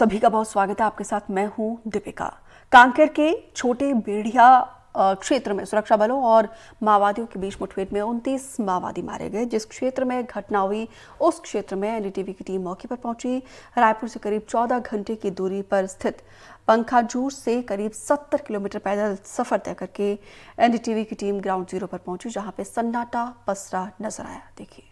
सभी का बहुत स्वागत है। आपके साथ मैं हूं दीपिका। कांकेर के छोटे बेड़िया क्षेत्र में सुरक्षा बलों और माओवादियों के बीच मुठभेड़ में 29 माओवादी मारे गए। जिस क्षेत्र में घटना हुई उस क्षेत्र में एनडीटीवी की टीम मौके पर पहुंची। रायपुर से करीब 14 घंटे की दूरी पर स्थित पंखाजूर से करीब 70 किलोमीटर पैदल सफर तय करके एनडीटीवी की टीम ग्राउंड जीरो पर पहुंची, जहां पे सन्नाटा पसरा नजर आया। देखिए।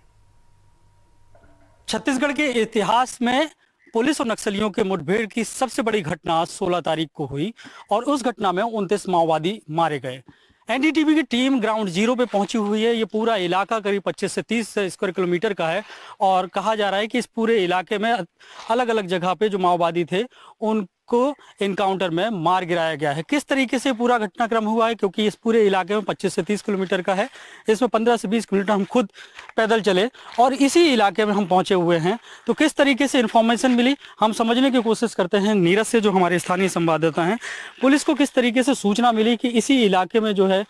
छत्तीसगढ़ के इतिहास में पुलिस और नक्सलियों के मुठभेड़ की सबसे बड़ी घटना 16 तारीख को हुई और उस घटना में 29 माओवादी मारे गए। एनडीटीवी की टीम ग्राउंड जीरो पे पहुंची हुई है। ये पूरा इलाका करीब 25 से 30 स्क्वायर किलोमीटर का है और कहा जा रहा है कि इस पूरे इलाके में अलग अलग जगह पे जो माओवादी थे उनको इनकाउंटर में मार गिराया गया है। किस तरीके से पूरा घटनाक्रम हुआ है, क्योंकि इस पूरे इलाके में 25 से 30 किलोमीटर का है, इसमें 15 से 20 किलोमीटर हम खुद पैदल चले और इसी इलाके में हम पहुंचे हुए हैं। तो किस तरीके से इन्फॉर्मेशन मिली हम समझने की कोशिश करते हैं नीरज से, जो हमारे स्थानीय संवाददाता हैं। पुलिस को किस तरीके से सूचना मिली कि इसी इलाके में जो है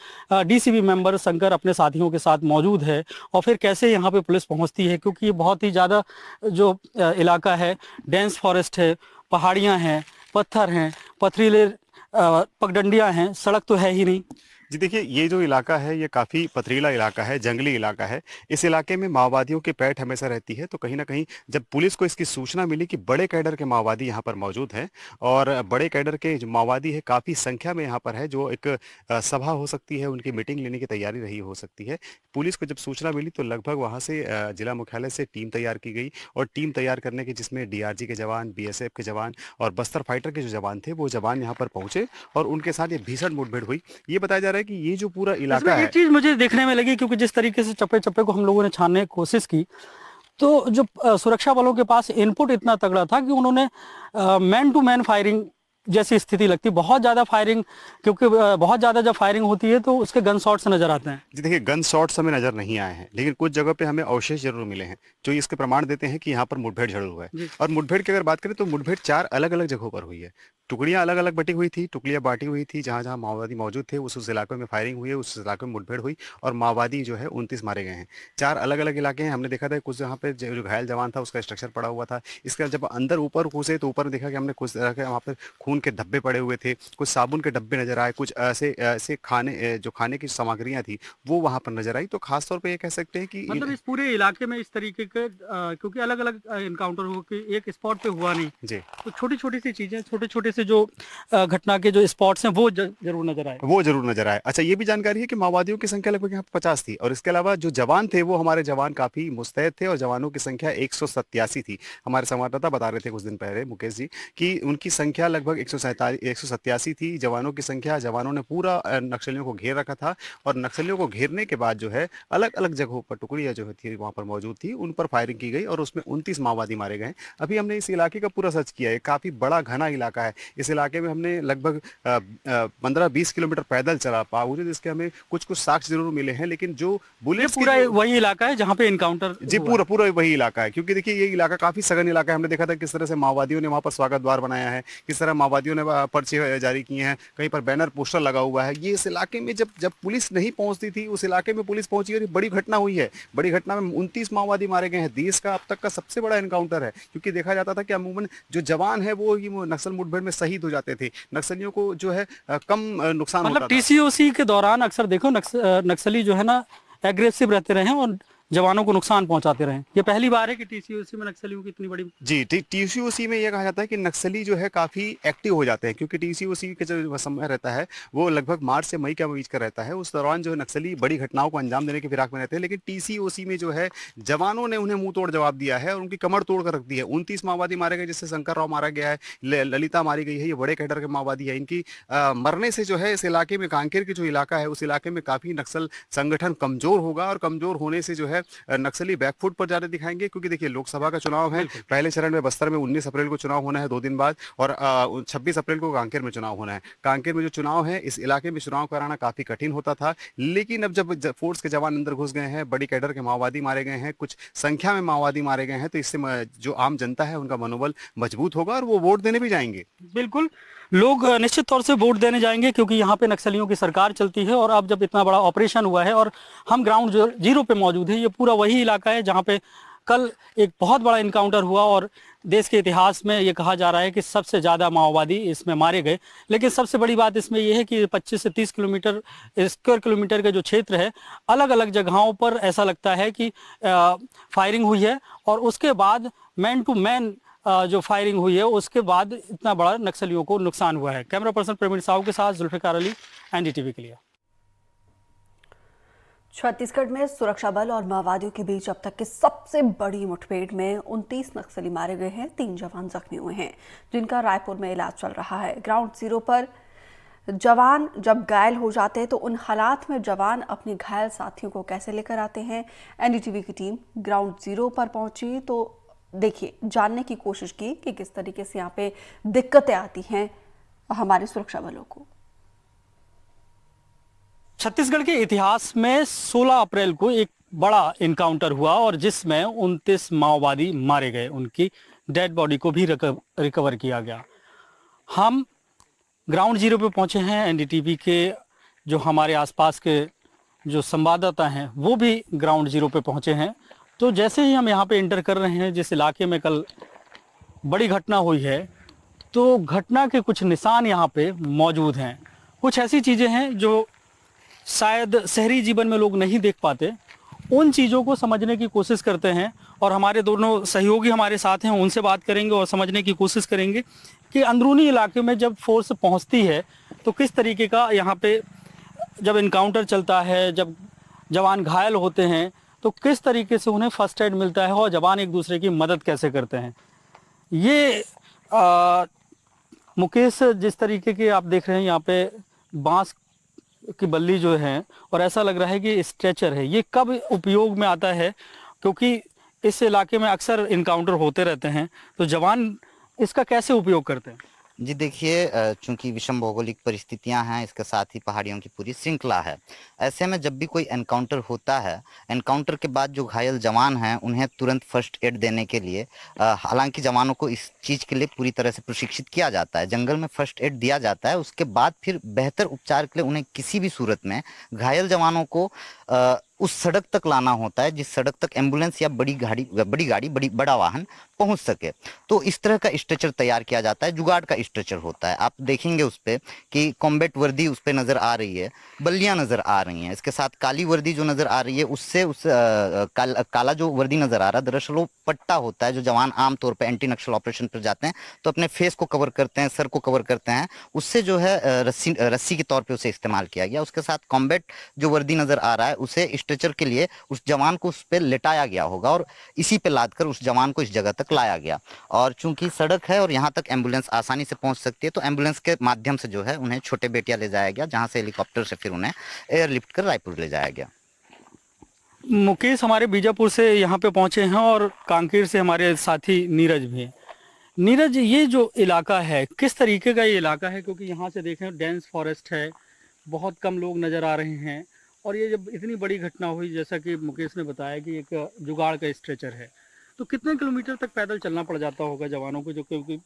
डीसीबी मेंबर शंकर अपने साथियों के साथ मौजूद है और फिर कैसे यहाँ पे पुलिस पहुँचती है, क्योंकि ये बहुत ही ज़्यादा जो इलाका है, डेंस फॉरेस्ट है, पहाड़ियाँ हैं, पत्थर हैं, पथरीले पगडंडियाँ हैं, सड़क तो है ही नहीं। जी देखिए, ये जो इलाका है ये काफ़ी पथरीला इलाका है, जंगली इलाका है। इस इलाके में माओवादियों की पैठ हमेशा रहती है। तो कहीं ना कहीं जब पुलिस को इसकी सूचना मिली कि बड़े कैडर के माओवादी यहाँ पर मौजूद हैं और बड़े कैडर के जो माओवादी है काफ़ी संख्या में यहाँ पर है, जो एक सभा हो सकती है, उनकी मीटिंग लेने की तैयारी रही हो सकती है। पुलिस को जब सूचना मिली तो लगभग वहाँ से जिला मुख्यालय से टीम तैयार की गई और टीम तैयार करने की जिसमें डीआरजी के जवान, बीएसएफ के जवान और बस्तर फाइटर के जो जवान थे वो जवान यहाँ पर पहुंचे और उनके साथ ये भीषण मुठभेड़ हुई। ये बताया जा रहा है कि ये जो पूरा इलाका है, एक चीज मुझे देखने में लगी, क्योंकि जिस तरीके से चप्पे चप्पे को हम लोगों ने छानने की कोशिश की तो जो सुरक्षा बलों के पास इनपुट इतना तगड़ा था कि उन्होंने मैन टू मैन फायरिंग जैसी स्थिति लगती, बहुत ज्यादा फायरिंग, क्योंकि बहुत ज्यादा जब फायरिंग होती है तो उसके गन शॉट्स नजर आते हैं। जी देखिए, गन शॉट्स हमें नजर नहीं आए हैं, लेकिन कुछ जगह पे हमें अवशेष जरूर मिले हैं जो इसके प्रमाण देते हैं कि यहाँ पर मुठभेड़ जरूर हुआ है। और मुठभेड़ की अगर बात करें तो मुठभेड़ 4 अलग अलग जगहों पर हुई है। टुकड़ियां अलग अलग बटी हुई थी, टुकड़ियां बांटी हुई थी। जहां जहां माओवादी मौजूद थे उस इलाके में फायरिंग हुई है, उस इलाके में मुठभेड़ हुई और माओवादी जो है 29 मारे गए हैं। 4 अलग अलग इलाके हैं। हमने देखा था कुछ जहाँ पे जो घायल जवान था उसका स्ट्रक्चर पड़ा हुआ था। इसके बाद जब अंदर ऊपर घुसे तो ऊपर देखा कि हमने कुछ वहाँ पर खून के धब्बे पड़े हुए थे, कुछ साबुन के डब्बे नजर आए, कुछ ऐसे ऐसे खाने की सामग्रियां थी वो वहां पर नजर आई। तो खासतौर पर ये कह सकते हैं कि मतलब इस पूरे इलाके में इस तरीके के क्योंकि अलग अलग इनकाउंटर हो कि एक स्पॉट पे हुआ नहीं जी, तो छोटी छोटी सी चीजें, छोटे छोटे से जो घटना के जो स्पॉट्स हैं वो जरूर नजर आए, वो जरूर नजर आए। अच्छा, ये भी जानकारी है कि माओवादियों की संख्या लगभग यहाँ 50 थी और इसके अलावा जो जवान थे वो हमारे जवान काफी मुस्तैद थे और जवानों की संख्या 187 थी। हमारे संवाददाता बता रहे थे कुछ दिन पहले, मुकेश जी, कि उनकी संख्या लगभग 187 थी जवानों की संख्या। जवानों ने पूरा नक्सलियों को घेर रखा था और नक्सलियों को घेरने के बाद जो है अलग अलग जगहों पर टुकड़ियां जो थी वहां पर मौजूद थी, उन पर फायरिंग की गई और उसमें 29 माओवादी मारे गए। अभी हमने इस इलाके का पूरा सर्च किया है, काफी बड़ा घना इलाका है। इस इलाके में हमने लगभग 15-20 किलोमीटर पैदल चला, बावजूद इसके हमें कुछ कुछ साक्ष्य जरूर मिले हैं, लेकिन जो बुलेट्स पूरा वही इलाका है जहाँ पे इनकाउंटर जी पूरा पूरा वही इलाका है। क्योंकि देखिए ये इलाका काफी सघन इलाका है। हमने देखा था किस तरह से माओवादियों ने वहां पर स्वागत द्वार बनाया है, किस तरह माओवादियों ने पर्चे जारी किए हैं, कहीं पर बैनर पोस्टर लगा हुआ है। ये इस इलाके में जब जब पुलिस नहीं पहुंचती थी उस इलाके में पुलिस पहुंची और बड़ी घटना हुई है। बड़ी घटना में 29 माओवादी मारे गए हैं। देश का अब तक का सबसे बड़ा एनकाउंटर है, क्योंकि देखा जाता था कि अमूमन जो जवान है वो नक्सल मुठभेड़ में शहीद हो जाते थे, नक्सलियों को जो है कम नुकसान होता था। मतलब टीसीओसी के दौरान अक्सर देखो नक्सली जो है ना एग्रेसिव रहते रहे और जवानों को नुकसान पहुंचाते रहे। ये पहली बार है कि टीसीओसी में नक्सलियों की इतनी बड़ी जी टीसीओसी में यह कहा जाता है कि नक्सली जो है काफी एक्टिव हो जाते हैं, क्योंकि टीसीओसी का जो समय रहता है वो लगभग मार्च से मई के बीच का रहता है। उस दौरान जो है नक्सली बड़ी घटनाओं को अंजाम देने की फिराक में रहते हैं, लेकिन टीसीओसी में जो है जवानों ने उन्हें मुंह तोड़ जवाब दिया है और उनकी कमर तोड़ कर रख दी है। 29 माओवादी मारे गए, जिससे शंकर राव मारा गया है, ललिता मारी गई है। ये बड़े कैडर के माओवादी है। इनकी मरने से जो है इस इलाके में, कांकेर की जो इलाका है उस इलाके में काफी नक्सल संगठन कमजोर होगा और कमजोर होने से जो है नक्सली बैकफुट पर जाने दिखाएंगे। क्योंकि देखिए लोकसभा का चुनाव है, पहले चरण में बस्तर में 19 अप्रैल को चुनाव होना है 2 दिन बाद, और 26 अप्रैल को कांकेर में चुनाव होना है। कांकेर में जो चुनाव है, इस इलाके में चुनाव कराना काफी कठिन होता था, लेकिन अब जब फोर्स के जवान अंदर घुस गए हैं, बड़ी कैडर के माओवादी मारे गए हैं, कुछ संख्या में माओवादी मारे गए हैं, तो इससे जो आम जनता है उनका मनोबल मजबूत होगा और वो वोट देने भी जाएंगे। बिल्कुल, लोग निश्चित तौर से वोट देने जाएंगे, क्योंकि यहाँ पे नक्सलियों की सरकार चलती है। और अब जब इतना बड़ा ऑपरेशन हुआ है और हम ग्राउंड जीरो पे मौजूद है, ये पूरा वही इलाका है जहाँ पे कल एक बहुत बड़ा इनकाउंटर हुआ और देश के इतिहास में ये कहा जा रहा है कि सबसे ज़्यादा माओवादी इसमें मारे गए। लेकिन सबसे बड़ी बात इसमें यह है कि 25 से 30 किलोमीटर स्क्वायर किलोमीटर का जो क्षेत्र है, अलग अलग जगहों पर ऐसा लगता है कि फायरिंग हुई है, और उसके बाद मैन टू मैन जो फायरिंग हुई है उसके बाद इतना बड़ा नक्सलियों को नुकसान हुआ है। कैमरा पर्सन प्रवीण साहू के साथ जुल्फिकार अली, एनडीटीवी के लिए। छत्तीसगढ़ में सुरक्षा बल और माओवादियों के बीच अब तक की सबसे बड़ी मुठभेड़ में 29 नक्सली मारे गए हैं, 3 जवान जख्मी हुए हैं, जिनका रायपुर में इलाज चल रहा है। ग्राउंड जीरो पर जवान जब घायल हो जाते हैं तो उन हालात में जवान अपने घायल साथियों को कैसे लेकर आते हैं। एनडीटीवी की टीम ग्राउंड जीरो पर पहुंची तो देखिए, जानने की कोशिश की कि किस तरीके से यहाँ पे दिक्कतें आती हैं हमारे सुरक्षा बलों को। छत्तीसगढ़ के इतिहास में 16 अप्रैल को एक बड़ा इनकाउंटर हुआ और जिसमें 29 माओवादी मारे गए, उनकी डेड बॉडी को भी रिकवर किया गया। हम ग्राउंड जीरो पे पहुंचे हैं। एनडीटीवी के जो हमारे आसपास के जो संवाददाता हैं वो भी ग्राउंड जीरो पे पहुंचे हैं। तो जैसे ही हम यहाँ पे एंटर कर रहे हैं, जिस इलाके में कल बड़ी घटना हुई है, तो घटना के कुछ निशान यहाँ पे मौजूद हैं। कुछ ऐसी चीज़ें हैं जो शायद शहरी जीवन में लोग नहीं देख पाते, उन चीज़ों को समझने की कोशिश करते हैं। और हमारे दोनों सहयोगी हमारे साथ हैं, उनसे बात करेंगे और समझने की कोशिश करेंगे कि अंदरूनी इलाके में जब फोर्स पहुंचती है तो किस तरीके का यहाँ पे जब इनकाउंटर चलता है, जब जवान घायल होते हैं तो किस तरीके से उन्हें फर्स्ट एड मिलता है और जवान एक दूसरे की मदद कैसे करते हैं। ये मुकेश, जिस तरीके के आप देख रहे हैं यहाँ पे बांस की बल्ली जो है, और ऐसा लग रहा है कि स्ट्रेचर है, ये कब उपयोग में आता है? क्योंकि इस इलाके में अक्सर इनकाउंटर होते रहते हैं, तो जवान इसका कैसे उपयोग करते हैं? जी देखिए, चूंकि विषम भौगोलिक परिस्थितियां हैं, इसके साथ ही पहाड़ियों की पूरी श्रृंखला है, ऐसे में जब भी कोई एनकाउंटर होता है, एनकाउंटर के बाद जो घायल जवान हैं उन्हें तुरंत फर्स्ट एड देने के लिए, हालांकि जवानों को इस चीज़ के लिए पूरी तरह से प्रशिक्षित किया जाता है, जंगल में फर्स्ट एड दिया जाता है। उसके बाद फिर बेहतर उपचार के लिए उन्हें किसी भी सूरत में घायल जवानों को उस सड़क तक लाना होता है जिस सड़क तक एम्बुलेंस या बड़ा वाहन पहुंच सके। तो इस तरह का स्ट्रेचर तैयार किया जाता है, जुगाड़ का स्ट्रेचर होता है। आप देखेंगे उस पे कि कॉम्बैट वर्दी उस पे नजर आ रही है, बल्लियां नजर आ रही हैं, इसके साथ काली वर्दी जो नजर आ रही है उससे काला जो वर्दी नजर आ रहा है, दरअसल वो पट्टा होता है जो जवान आमतौर पर एंटी नक्सल ऑपरेशन पर जाते हैं तो अपने फेस को कवर करते हैं, सर को कवर करते हैं, उससे जो है रस्सी के तौर पर उसे इस्तेमाल किया गया। उसके साथ कॉम्बैट जो वर्दी नजर आ रहा है उसे स्ट्रेचर के लिए उस जवान को उस पे लेटाया गया होगा और इसी पे लादकर उस जवान को इस जगह तक लाया गया। और चूंकि सड़क है और यहाँ तक एम्बुलेंस आसानी से पहुंच सकती है तो एम्बुलेंस के माध्यम से जो है उन्हें छोटे बेटिया ले जाया गया, जहां से हेलीकॉप्टर से फिर उन्हें एयरलिफ्ट कर रायपुर ले जाया गया। मुकेश हमारे बीजापुर से यहाँ पे पहुंचे हैं और कांकेर से हमारे साथी नीरज भी हैं। नीरज, ये जो इलाका है किस तरीके का ये इलाका है? क्योंकि यहाँ से देखें डेंस फॉरेस्ट है, बहुत कम लोग नज़र आ रहे हैं, और ये जब इतनी बड़ी घटना हुई, जैसा कि मुकेश ने बताया कि एक जुगाड़ का स्ट्रेचर है, तो कितने किलोमीटर तक पैदल चलना पड़ जाता होगा जवानों को, जो क्योंकि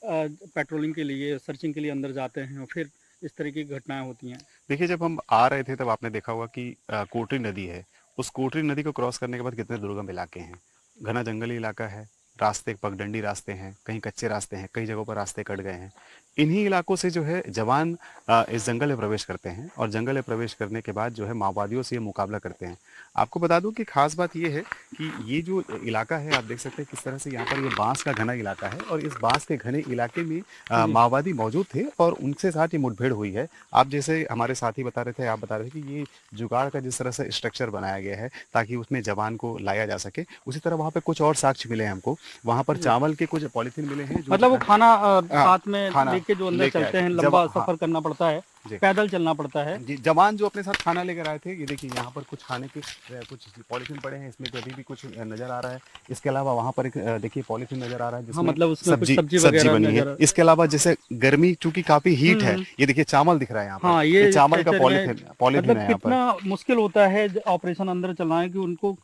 पेट्रोलिंग के लिए, सर्चिंग के लिए अंदर जाते हैं और फिर इस तरीके की घटनाएं होती हैं? देखिए, जब हम आ रहे थे तब आपने देखा होगा कि कोटरी नदी है, उस कोटरी नदी को क्रॉस करने के बाद कितने दुर्गम इलाके हैं, घना जंगली इलाका है, रास्ते पगडंडी रास्ते हैं, कहीं कच्चे रास्ते हैं, कई जगहों पर रास्ते कट गए हैं। इन्हीं इलाकों से जो है जवान इस जंगल में प्रवेश करते हैं और जंगल में प्रवेश करने के बाद जो है माओवादियों से ये मुकाबला करते हैं। आपको बता दूं कि खास बात ये है कि ये जो इलाका है, आप देख सकते हैं किस तरह से यहाँ पर ये बांस का घना इलाका है और इस बांस के घने इलाके में माओवादी मौजूद थे और उनसे साथ ये मुठभेड़ हुई है। आप जैसे हमारे साथी बता रहे थे, आप बता रहे थे कि ये जुगाड़ का जिस तरह से स्ट्रक्चर बनाया गया है ताकि उसमें जवान को लाया जा सके, उसी तरह वहाँ पे कुछ और साक्ष्य मिले हैं हमको। वहाँ पर चावल के कुछ पॉलीथीन मिले हैं, मतलब वो खाना साथ में लेके जो अंदर चलते हैं, लंबा सफर करना पड़ता है, पैदल चलना पड़ता है जी। जवान जो अपने साथ खाना लेकर आए थे, ये देखिए यहाँ पर कुछ खाने के कुछ पॉलीथीन पड़े हैं, इसमें तो अभी भी कुछ नजर आ रहा है। इसके अलावा वहाँ पर एक देखिए पॉलीथीन नजर आ रहा है जिसमें मतलब उसमें सब्जी बनी है। इसके अलावा जैसे गर्मी चूंकि काफी हीट है, ये देखिए चावल दिख रहा है यहाँ पर। हाँ, ये चावल का पॉलीथीन मतलब है यहाँ पर। कितना मुश्किल होता है ऑपरेशन अंदर चलाना कि उनको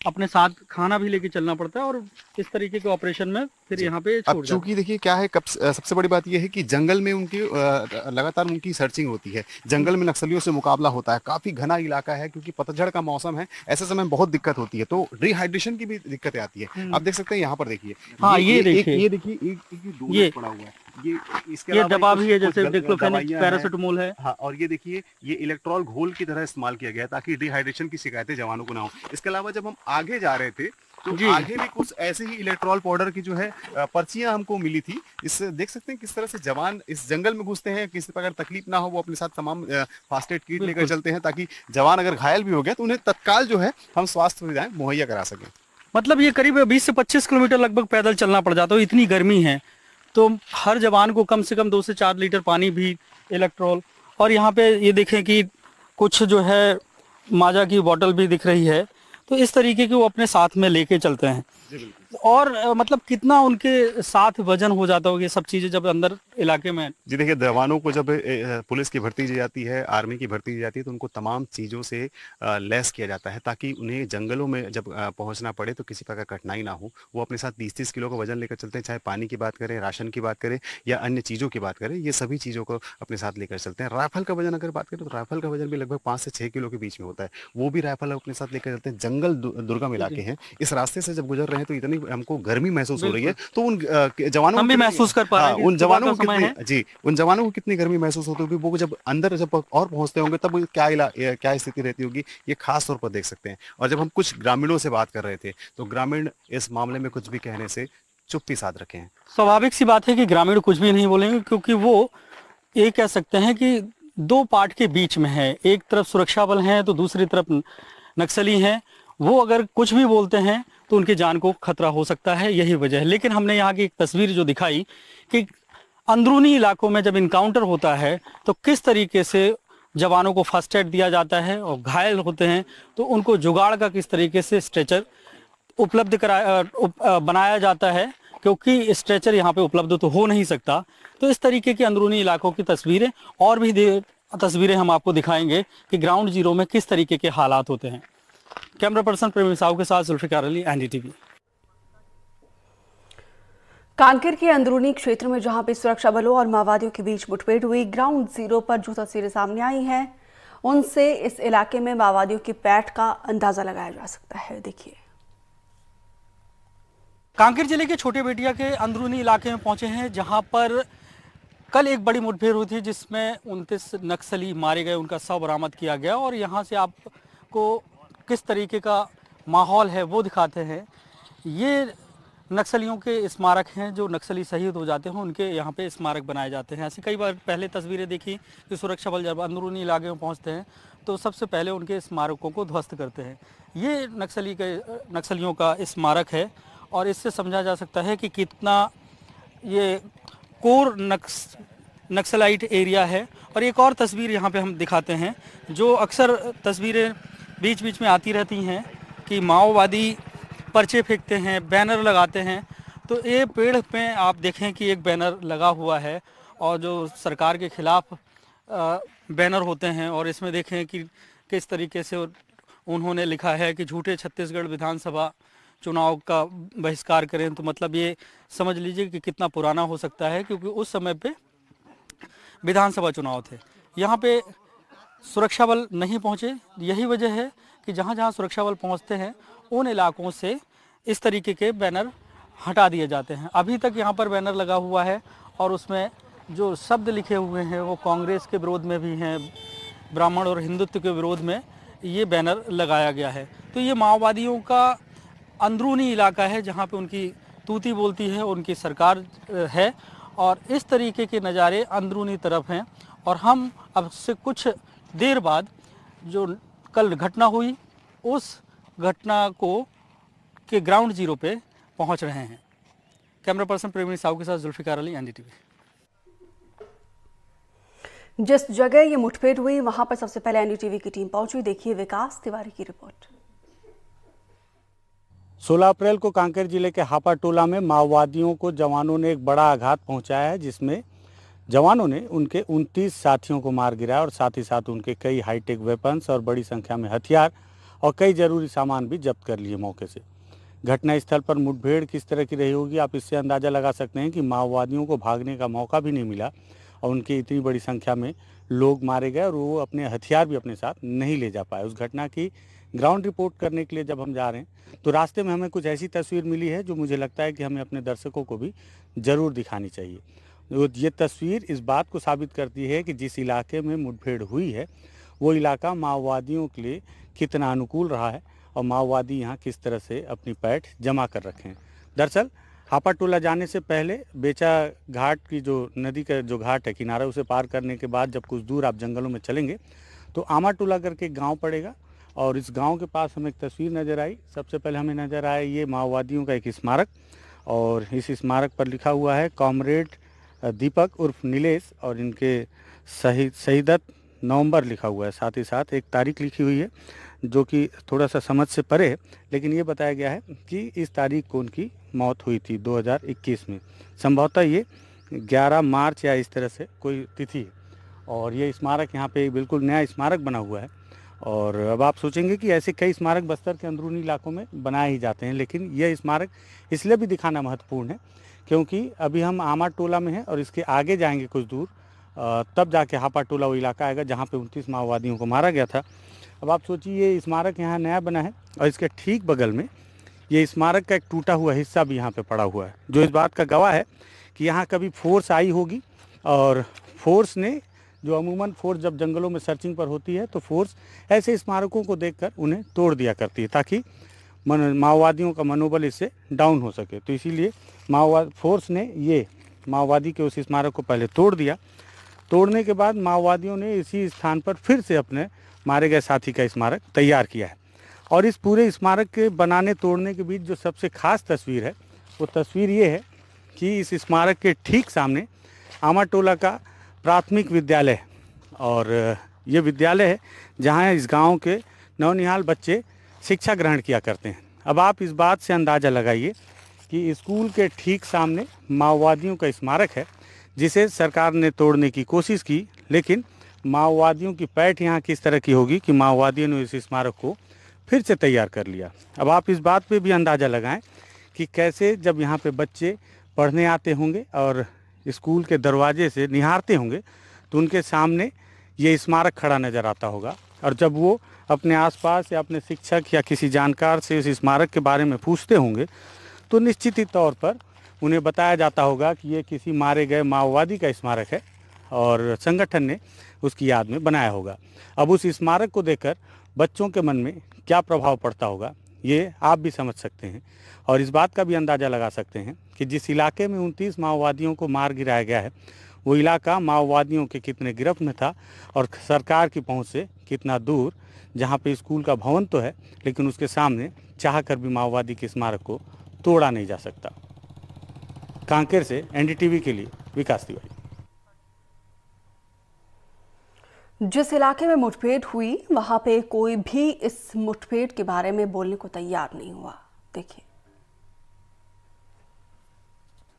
अपने साथ खाना भी लेके चलना पड़ता है और इस तरीके के ऑपरेशन में फिर यहाँ पे अब छोड़ जाते चूंकि देखिए क्या है, सबसे बड़ी बात यह है कि जंगल में उनकी लगातार उनकी सर्चिंग होती है, जंगल में नक्सलियों से मुकाबला होता है, काफी घना इलाका है, क्योंकि पतझड़ का मौसम है, ऐसे समय में बहुत दिक्कत होती है, तो डिहाइड्रेशन की भी दिक्कतें आती है। आप देख सकते हैं यहाँ पर देखिए, हाँ, ये देखिए। ये देखिए एक डोज ये- पड़ा हुआ है, ये इसके ये अलावा दवा कुछ- भी है, कुछ जैसे गल- डिक्लोफेनेक, दवाइयाँ हैं। पैरासिटामोल है। हाँ, और ये देखिए, ये इलेक्ट्रॉल घोल की तरह इस्तेमाल किया गया है ताकि डिहाइड्रेशन की शिकायतें जवानों को ना हो। इसके अलावा जब हम आगे जा रहे थे तो जी। आगे भी कुछ ऐसे ही इलेक्ट्रॉल पाउडर की जो है पर्चियां हमको मिली थी। इससे देख सकते हैं किस तरह से जवान इस जंगल में घुसते हैं, किसी प्रकार तकलीफ ना हो वो अपने साथ तमाम फास्ट एड किट लेकर चलते हैं, ताकि जवान अगर घायल भी हो गया तो उन्हें तत्काल जो है हम स्वास्थ्य सुविधाएं मुहैया करा सकें। मतलब ये करीब 20 से 25 किलोमीटर लगभग पैदल चलना पड़ जाता है, इतनी गर्मी है। तो हर जवान को कम से कम 2 से 4 लीटर पानी भी, इलेक्ट्रॉल, और यहाँ पे ये देखें कि कुछ जो है माजा की बोतल भी दिख रही है। तो इस तरीके के वो अपने साथ में लेके चलते हैं। और मतलब कितना उनके साथ वजन हो जाता होगा ये सब चीजें जब अंदर इलाके में। जी देखिए, जवानों को जब पुलिस की भर्ती दी जाती है, आर्मी की भर्ती दी जाती है, तो उनको तमाम चीज़ों से लैस किया जाता है ताकि उन्हें जंगलों में जब पहुंचना पड़े तो किसी प्रकार कठिनाई ना हो। वो अपने साथ 30-30 किलो का वजन लेकर चलते हैं, चाहे पानी की बात करें, राशन की बात करें या अन्य चीज़ों की बात करें, ये सभी चीज़ों को अपने साथ लेकर चलते हैं। राइफल का वजन अगर बात करें तो राइफल का वजन भी लगभग 5 से 6 किलो के बीच में होता है, वो भी राइफल अपने साथ लेकर चलते हैं। जंगल दुर्गम इलाके हैं, इस रास्ते से जब गुजर रहे हैं तो इतनी हमको गर्मी महसूस हो रही है, तो उन जवानों हम भी को महसूस कर पा रहे हैं कि उन सुबह जवानों का को समय कितनी है। जी उन जवानों को कितनी गर्मी महसूस होती होगी, वो जब अंदर जब और पहुंचते होंगे तब क्या स्थिति रहती होगी, ये खास तौर पर देख सकते हैं। और जब हम कुछ ग्रामीणों से बात कर रहे थे तो ग्रामीण इस मामले में कुछ भी कहने से चुप्पी साध रखे हैं। स्वाभाविक सी बात है कि ग्रामीण कुछ भी नहीं बोलेंगे, क्योंकि वो ये कह सकते हैं कि दो पार्ट के बीच में है। एक तरफ सुरक्षा बल हैं तो दूसरी तरफ नक्सली हैं। वो अगर कुछ भी बोलते हैं तो उनकी जान को खतरा हो सकता है, यही वजह है। लेकिन हमने यहाँ की एक तस्वीर जो दिखाई कि अंदरूनी इलाकों में जब इनकाउंटर होता है तो किस तरीके से जवानों को फर्स्ट एड दिया जाता है, और घायल होते हैं तो उनको जुगाड़ का किस तरीके से स्ट्रेचर उपलब्ध बनाया जाता है, क्योंकि स्ट्रेचर यहाँ पे उपलब्ध तो हो नहीं सकता। तो इस तरीके के अंदरूनी इलाकों की तस्वीरें और भी तस्वीरें हम आपको दिखाएंगे कि ग्राउंड जीरो में किस तरीके के हालात होते हैं। कैमरा पर्सन प्रेमी साहू के साथ जुल्फिकार अली, एनडीटीवी। कांकेर के अंदरूनी क्षेत्र में जहां पे सुरक्षा बलों और माओवादियों के बीच मुठभेड़ हुई, ग्राउंड जीरो पर जो तस्वीरें सामने आई हैं उनसे इस इलाके में माओवादियों की पैठ का अंदाजा लगाया जा सकता है। देखिए, कांकेर जिले के छोटे बेटिया के अंदरूनी इलाके में पहुंचे हैं, जहां पर कल एक बड़ी मुठभेड़ हुई थी जिसमें 29 नक्सली मारे गए, उनका शव बरामद किया गया। और यहां से आपको किस तरीके का माहौल है वो दिखाते हैं। ये नक्सलियों के स्मारक हैं, जो नक्सली शहीद हो जाते हैं उनके यहाँ पे स्मारक बनाए जाते हैं। ऐसी कई बार पहले तस्वीरें देखी कि सुरक्षा बल जब अंदरूनी इलाके में पहुँचते हैं तो सबसे पहले उनके स्मारकों को ध्वस्त करते हैं। ये नक्सलियों का स्मारक है और इससे समझा जा सकता है कि कितना ये कोर नक्सलाइट एरिया है। और एक और तस्वीर यहाँ पे हम दिखाते हैं, जो अक्सर तस्वीरें बीच बीच में आती रहती हैं कि माओवादी पर्चे फेंकते हैं, बैनर लगाते हैं। तो ये पेड़ पे आप देखें कि एक बैनर लगा हुआ है और जो सरकार के खिलाफ बैनर होते हैं, और इसमें देखें कि किस तरीके से उन्होंने लिखा है कि झूठे छत्तीसगढ़ विधानसभा चुनाव का बहिष्कार करें। तो मतलब ये समझ लीजिए कि कितना पुराना हो सकता है, क्योंकि उस समय पे विधानसभा चुनाव थे। यहाँ पे सुरक्षा बल नहीं पहुँचे, यही वजह है कि जहाँ जहाँ सुरक्षा बल पहुँचते हैं उन इलाकों से इस तरीके के बैनर हटा दिए जाते हैं। अभी तक यहाँ पर बैनर लगा हुआ है और उसमें जो शब्द लिखे हुए हैं वो कांग्रेस के विरोध में भी हैं, ब्राह्मण और हिंदुत्व के विरोध में ये बैनर लगाया गया है। तो ये माओवादियों का अंदरूनी इलाका है जहाँ पे उनकी तूती बोलती है, उनकी सरकार है, और इस तरीके के नज़ारे अंदरूनी तरफ हैं। और हम अब से कुछ देर बाद जो कल घटना हुई उस घटना को के ग्राउंड जीरो पे पहुंच रहे हैं। कैमरा पर्सन प्रेमी साहू के साथ जुल्फिकार अली, एनडीटीवी। जिस जगह ये मुठभेड़ हुई वहां पर सबसे पहले एनडीटीवी की टीम पहुंची। देखिए विकास तिवारी की रिपोर्ट। 16 अप्रैल को कांकेर जिले के हापा टोला में माओवादियों को जवानों ने एक बड़ा आघात पहुंचाया है, जिसमें जवानों ने उनके 29 साथियों को मार गिराया और साथ ही साथ उनके कई हाईटेक वेपन्स और बड़ी संख्या में हथियार और कई जरूरी सामान भी जब्त कर लिए मौके से। घटनास्थल पर मुठभेड़ किस तरह की रही होगी, आप इससे अंदाज़ा लगा सकते हैं कि माओवादियों को भागने का मौका भी नहीं मिला और उनकी इतनी बड़ी संख्या में लोग मारे गए और वो अपने हथियार भी अपने साथ नहीं ले जा पाए। उस घटना की ग्राउंड रिपोर्ट करने के लिए जब हम जा रहे हैं तो रास्ते में हमें कुछ ऐसी तस्वीर मिली है जो मुझे लगता है कि हमें अपने दर्शकों को भी ज़रूर दिखानी चाहिए। ये तस्वीर इस बात को साबित करती है कि जिस इलाके में मुठभेड़ हुई है वो इलाका माओवादियों के लिए कितना अनुकूल रहा है और माओवादी यहाँ किस तरह से अपनी पैठ जमा कर रखे हैं। दरअसल हापा टोला जाने से पहले बेचा घाट की जो नदी का जो घाट है किनारा, उसे पार करने के बाद जब कुछ दूर आप जंगलों में चलेंगे तो आमा टोला करके एक गाँव पड़ेगा और इस गांव के पास हमें एक तस्वीर नज़र आई। सबसे पहले हमें नज़र आया ये माओवादियों का एक स्मारक और इस स्मारक पर लिखा हुआ है कॉमरेड दीपक उर्फ नीलेश और इनके शहीदत नवंबर लिखा हुआ है। साथ ही साथ एक तारीख लिखी हुई है जो कि थोड़ा सा समझ से परे है, लेकिन ये बताया गया है कि इस तारीख को उनकी मौत हुई थी 2021 में। संभवतः ये 11 मार्च या इस तरह से कोई तिथि है और ये स्मारक यहाँ पे बिल्कुल नया स्मारक बना हुआ है। और अब आप सोचेंगे कि ऐसे कई स्मारक बस्तर के अंदरूनी इलाकों में बनाए ही जाते हैं, लेकिन यह स्मारक इसलिए भी दिखाना महत्वपूर्ण है क्योंकि अभी हम आमा टोला में हैं और इसके आगे जाएंगे कुछ दूर तब जाके हापा टोला वो इलाका आएगा जहाँ पे 29 माओवादियों को मारा गया था। अब आप सोचिए ये स्मारक यहाँ नया बना है और इसके ठीक बगल में ये स्मारक का एक टूटा हुआ हिस्सा भी यहाँ पे पड़ा हुआ है जो इस बात का गवाह है कि यहाँ कभी फोर्स आई होगी और फोर्स ने जो अमूमन फोर्स जब जंगलों में सर्चिंग पर होती है तो फोर्स ऐसे स्मारकों को देखकर उन्हें तोड़ दिया करती है ताकि माओवादियों का मनोबल इससे डाउन हो सके। तो इसीलिए फोर्स ने ये माओवादी के उस स्मारक को पहले तोड़ दिया। तोड़ने के बाद माओवादियों ने इसी स्थान पर फिर से अपने मारे गए साथी का स्मारक तैयार किया है और इस पूरे स्मारक के बनाने तोड़ने के बीच जो सबसे खास तस्वीर है वो तस्वीर ये है कि इस स्मारक के ठीक सामने आमा टोला का प्राथमिक विद्यालय है और ये विद्यालय है जहाँ इस गांव के नौनिहाल बच्चे शिक्षा ग्रहण किया करते हैं। अब आप इस बात से अंदाज़ा लगाइए कि स्कूल के ठीक सामने माओवादियों का स्मारक है जिसे सरकार ने तोड़ने की कोशिश की, लेकिन माओवादियों की पैठ यहाँ किस तरह की होगी कि माओवादियों ने इस स्मारक को फिर से तैयार कर लिया। अब आप इस बात पे भी अंदाज़ा लगाएं कि कैसे जब यहाँ पे बच्चे पढ़ने आते होंगे और स्कूल के दरवाजे से निहारते होंगे तो उनके सामने ये स्मारक खड़ा नज़र आता होगा और जब वो अपने आसपास या अपने शिक्षक या किसी जानकार से इस स्मारक के बारे में पूछते होंगे तो निश्चित ही तौर पर उन्हें बताया जाता होगा कि ये किसी मारे गए माओवादी का स्मारक है और संगठन ने उसकी याद में बनाया होगा। अब उस स्मारक को देखकर बच्चों के मन में क्या प्रभाव पड़ता होगा ये आप भी समझ सकते हैं और इस बात का भी अंदाज़ा लगा सकते हैं कि जिस इलाके में 29 माओवादियों को मार गिराया गया है वो इलाका माओवादियों के कितने गिरफ्त में था और सरकार की पहुंच से कितना दूर, जहां पे स्कूल का भवन तो है लेकिन उसके सामने चाह कर भी माओवादी के स्मारक को तोड़ा नहीं जा सकता। कांकेर से एनडीटीवी के लिए विकास तिवारी। जिस इलाके में मुठभेड़ हुई वहां पे कोई भी इस मुठभेड़ के बारे में बोलने को तैयार नहीं हुआ। देखिए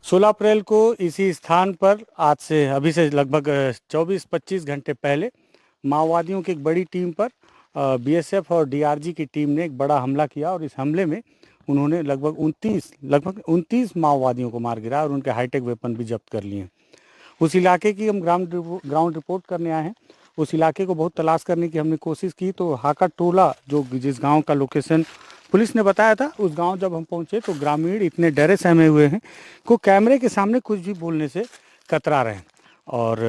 16 अप्रैल को इसी स्थान पर आज से अभी से लगभग 24-25 घंटे पहले माओवादियों की एक बड़ी टीम पर बीएसएफ और डीआरजी की टीम ने एक बड़ा हमला किया और इस हमले में उन्होंने लगभग 29 माओवादियों को मार गिराया और उनके हाईटेक वेपन भी जब्त कर लिए हैं। उस इलाके की हम ग्राउंड रिपोर्ट करने आए हैं। उस इलाके को बहुत तलाश करने की हमने कोशिश की तो हाका टोला जो जिस गांव का लोकेशन पुलिस ने बताया था उस गांव जब हम पहुंचे तो ग्रामीण इतने डरे सहमे हुए हैं को कैमरे के सामने कुछ भी बोलने से कतरा रहे हैं और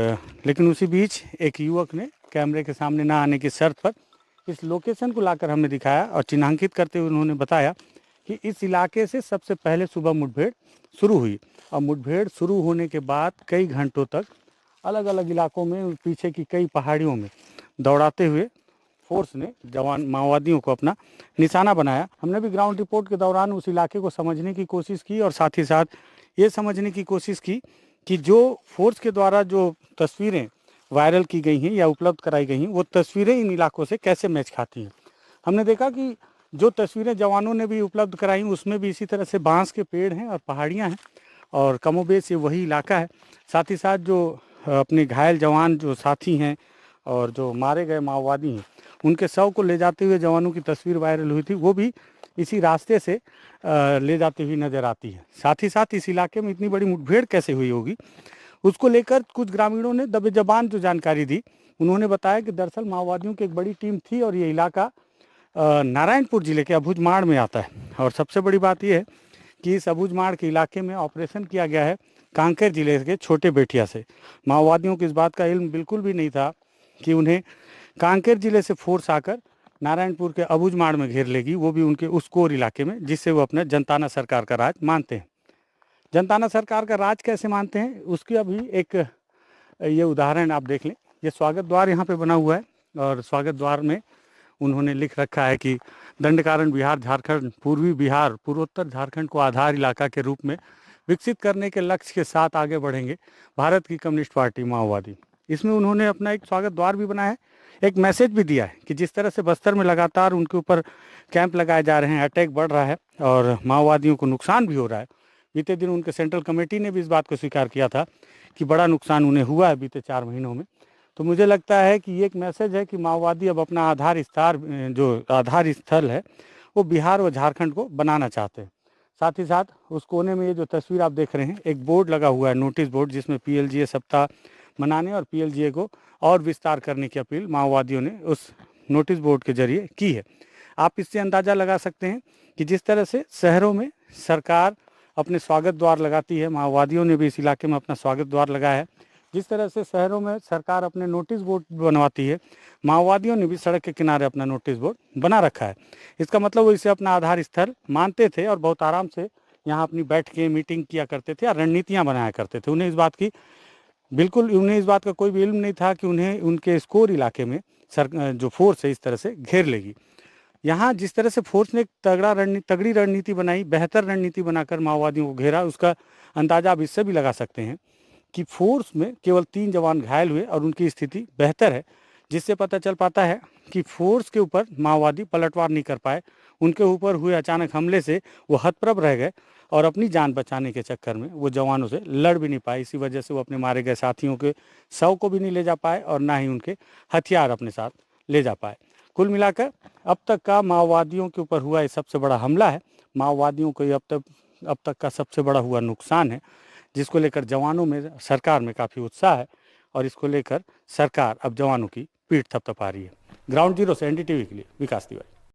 लेकिन उसी बीच एक युवक ने कैमरे के सामने ना आने की शर्त पर इस लोकेशन को लाकर हमें दिखाया और चिन्हांकित करते हुए उन्होंने बताया कि इस इलाके से सबसे पहले सुबह मुठभेड़ शुरू हुई और मुठभेड़ शुरू होने के बाद कई घंटों तक अलग अलग इलाकों में पीछे की कई पहाड़ियों में दौड़ाते हुए फोर्स ने जवान माओवादियों को अपना निशाना बनाया। हमने भी ग्राउंड रिपोर्ट के दौरान उस इलाके को समझने की कोशिश की और साथ ही साथ ये समझने की कोशिश की कि जो फोर्स के द्वारा जो तस्वीरें वायरल की गई हैं या उपलब्ध कराई गई हैं वो तस्वीरें इन इलाकों से कैसे मैच खाती हैं। हमने देखा कि जो तस्वीरें जवानों ने भी उपलब्ध कराई उसमें भी इसी तरह से बांस के पेड़ हैं और पहाड़ियाँ हैं और कमोबेश ये वही इलाका है। साथ ही साथ जो अपने घायल जवान जो साथी हैं और जो मारे गए माओवादी हैं उनके शव को ले जाते हुए जवानों की तस्वीर वायरल हुई थी, वो भी इसी रास्ते से ले जाती हुई नजर आती है। साथ ही साथ इस इलाके में इतनी बड़ी मुठभेड़ कैसे हुई होगी, उसको लेकर कुछ ग्रामीणों ने दबे जबान जो जानकारी दी, उन्होंने बताया कि दरअसल माओवादियों की एक बड़ी टीम थी और ये इलाका नारायणपुर जिले के अबुझमाड़ में आता है। और सबसे बड़ी बात यह है कि इस अबुझमाड़ के इलाके में ऑपरेशन किया गया है कांकेर जिले के छोटे बेटिया से। माओवादियों को इस बात का इल्म बिल्कुल भी नहीं था कि उन्हें कांकेर जिले से फोर्स आकर नारायणपुर के अबुझमाड़ में घेर लेगी, वो भी उनके उस कोर इलाके में जिससे वो अपना जनताना सरकार का राज मानते हैं। जनताना सरकार का राज कैसे मानते हैं उसकी अभी एक ये उदाहरण आप देख लें। ये स्वागत द्वार यहाँ पे बना हुआ है और स्वागत द्वार में उन्होंने लिख रखा है कि दंडकारण्य बिहार झारखंड पूर्वी बिहार पूर्वोत्तर झारखंड को आधार इलाका के रूप में विकसित करने के लक्ष्य के साथ आगे बढ़ेंगे भारत की कम्युनिस्ट पार्टी माओवादी। इसमें उन्होंने अपना एक स्वागत द्वार भी बनाया है, एक मैसेज भी दिया है कि जिस तरह से बस्तर में लगातार उनके ऊपर कैंप लगाए जा रहे हैं, अटैक बढ़ रहा है और माओवादियों को नुकसान भी हो रहा है। बीते दिन उनके सेंट्रल कमेटी ने भी इस बात को स्वीकार किया था कि बड़ा नुकसान उन्हें हुआ है बीते 4 महीनों में। तो मुझे लगता है कि ये एक मैसेज है कि माओवादी अब अपना आधार स्थल है वो बिहार और झारखंड को बनाना चाहते हैं। साथ ही साथ उस कोने में ये जो तस्वीर आप देख रहे हैं, एक बोर्ड लगा हुआ है, नोटिस बोर्ड, जिसमें PLGA सप्ताह मनाने और PLGA को और विस्तार करने की अपील माओवादियों ने उस नोटिस बोर्ड के जरिए की है। आप इससे अंदाज़ा लगा सकते हैं कि जिस तरह से शहरों में सरकार अपने स्वागत द्वार लगाती है, माओवादियों ने भी इस इलाके में अपना स्वागत द्वार लगाया है। जिस तरह से शहरों में सरकार अपने नोटिस बोर्ड बनवाती है, माओवादियों ने भी सड़क के किनारे अपना नोटिस बोर्ड बना रखा है। इसका मतलब वो इसे अपना आधार स्थल मानते थे और बहुत आराम से यहाँ अपनी बैठकें मीटिंग किया करते थे और रणनीतियाँ बनाया करते थे। उन्हें इस बात का कोई भी इल्म नहीं था कि उन्हें उनके स्कोर इलाके में जो फोर्स है इस तरह से घेर लेगी। यहाँ जिस तरह से फोर्स ने एक तगड़ी रणनीति बनाई, बेहतर रणनीति बनाकर माओवादियों को घेरा, उसका अंदाजा आप इससे भी लगा सकते हैं कि फोर्स में केवल 3 जवान घायल हुए और उनकी स्थिति बेहतर है, जिससे पता चल पाता है कि फोर्स के ऊपर माओवादी पलटवार नहीं कर पाए। उनके ऊपर हुए अचानक हमले से वो हतप्रभ रह गए और अपनी जान बचाने के चक्कर में वो जवानों से लड़ भी नहीं पाए। इसी वजह से वो अपने मारे गए साथियों के शव को भी नहीं ले जा पाए और ना ही उनके हथियार अपने साथ ले जा पाए। कुल मिलाकर अब तक का माओवादियों के ऊपर हुआ ये सबसे बड़ा हमला है। माओवादियों को अब तक का सबसे बड़ा हुआ नुकसान है, जिसको लेकर जवानों में, सरकार में काफ़ी उत्साह है और इसको लेकर सरकार अब जवानों की पीठ थपथपा रही है। ग्राउंड जीरो से NDTV के लिए विकास तिवारी।